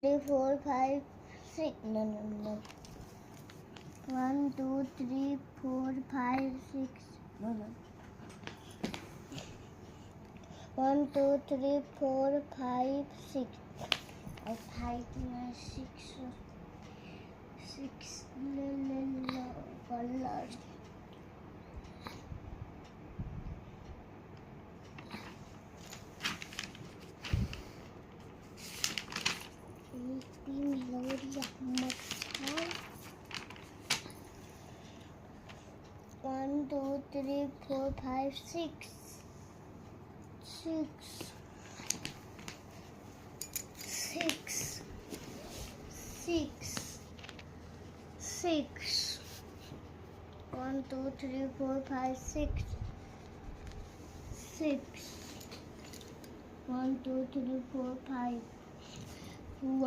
3, 4, 5, 6. No. 1, 2, 3, 4, 5, 6. No. 1, 2, 3, 4, 5, 6. I typed 6. 6 colors. Melodia Maxwell. 1, 2, 3, 4, 5, 6. 6. 6. 6. 6. 1, 2, 3, 4, 5, 6. 6. 1, 2, 3, 4, 5. 1.